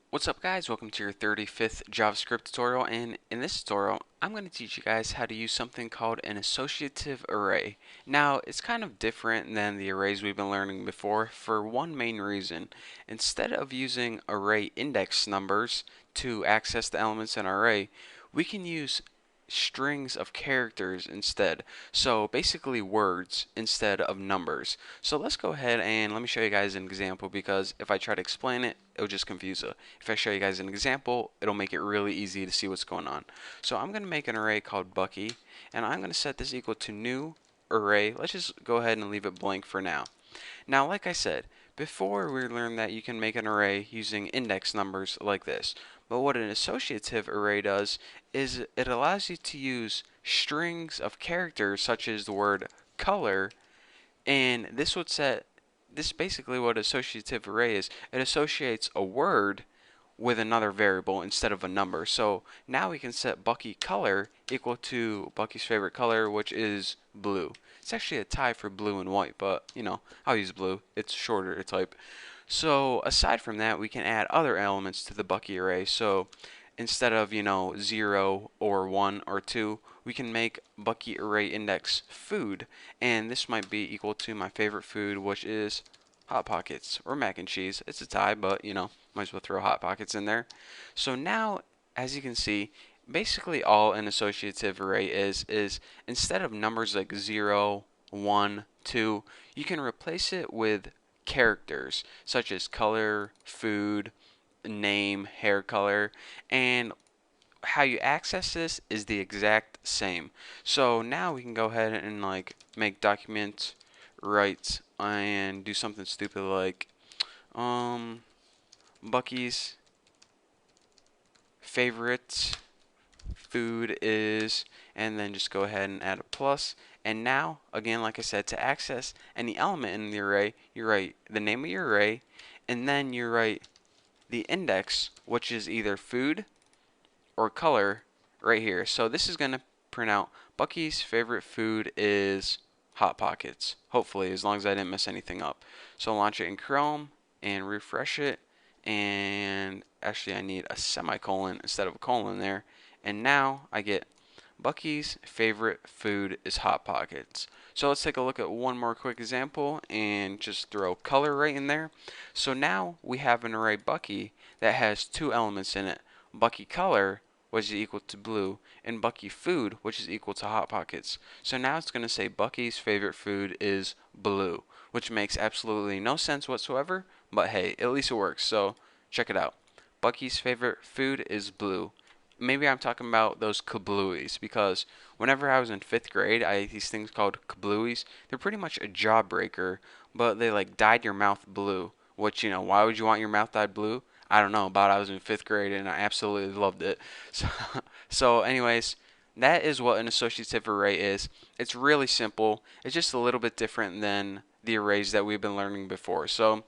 What's up guys, welcome to your 35th JavaScript tutorial, and in this tutorial I'm going to teach you guys how to use something called an associative array. Now it's kind of different than the arrays we've been learning before for one main reason. Instead of using array index numbers to access the elements in our array, we can use strings of characters instead. So basically words instead of numbers. So let's go ahead and let me show you guys an example, because if I try to explain it, it'll just confuse you. If I show you guys an example, it'll make it really easy to see what's going on. So I'm going to make an array called Bucky, and I'm going to set this equal to new array. Let's just go ahead and leave it blank for now. Now, like I said, before we learned that you can make an array using index numbers like this. But what an associative array does is it allows you to use strings of characters such as the word color, and this basically what associative array is. It associates a word with another variable instead of a number. So now we can set Bucky color equal to Bucky's favorite color, which is blue. It's actually a tie for blue and white, but I'll use blue. It's shorter to type. So aside from that, we can add other elements to the Bucky array. So instead of 0 or 1 or 2, we can make Bucky array index food, and this might be equal to my favorite food, which is Hot Pockets or mac and cheese. It's a tie, but might as well throw Hot Pockets in there. So now, as you can see, basically all an associative array is instead of numbers like 0, 1, 2, you can replace it with characters such as color, food, name, hair color, and how you access this is the exact same. So now we can go ahead and make document write and do something stupid like Bucky's favorite food is, and then just go ahead and add a plus. And now, again, like I said, to access any element in the array, you write the name of your array, and then you write the index, which is either food or color, right here. So this is going to print out Bucky's favorite food is Hot Pockets. Hopefully, as long as I didn't mess anything up. So launch it in Chrome and refresh it. And actually, I need a semicolon instead of a colon there. And now I get Bucky's favorite food is Hot Pockets. So let's take a look at one more quick example and just throw color right in there. So now we have an array Bucky that has two elements in it. Bucky color, which is equal to blue, and Bucky food, which is equal to Hot Pockets. So now it's going to say Bucky's favorite food is blue, which makes absolutely no sense whatsoever, but hey, at least it works. So check it out. Bucky's favorite food is blue. Maybe I'm talking about those kablooies, because whenever I was in 5th grade, I ate these things called kablooies. They're pretty much a jawbreaker, but they dyed your mouth blue. Which, why would you want your mouth dyed blue? I don't know, I was in 5th grade and I absolutely loved it. So anyways, that is what an associative array is. It's really simple. It's just a little bit different than the arrays that we've been learning before. So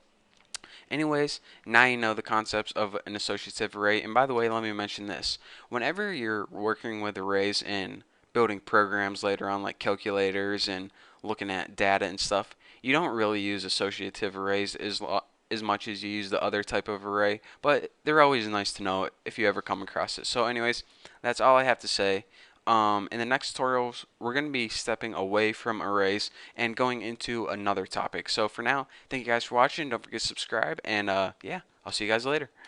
anyways, now you know the concepts of an associative array. And by the way, let me mention this. Whenever you're working with arrays and building programs later on, like calculators and looking at data and stuff, you don't really use associative arrays as much as you use the other type of array, but they're always nice to know if you ever come across it. So anyways, that's all I have to say. In the next tutorials, we're going to be stepping away from arrays and going into another topic. So for now, thank you guys for watching. Don't forget to subscribe, and yeah, I'll see you guys later.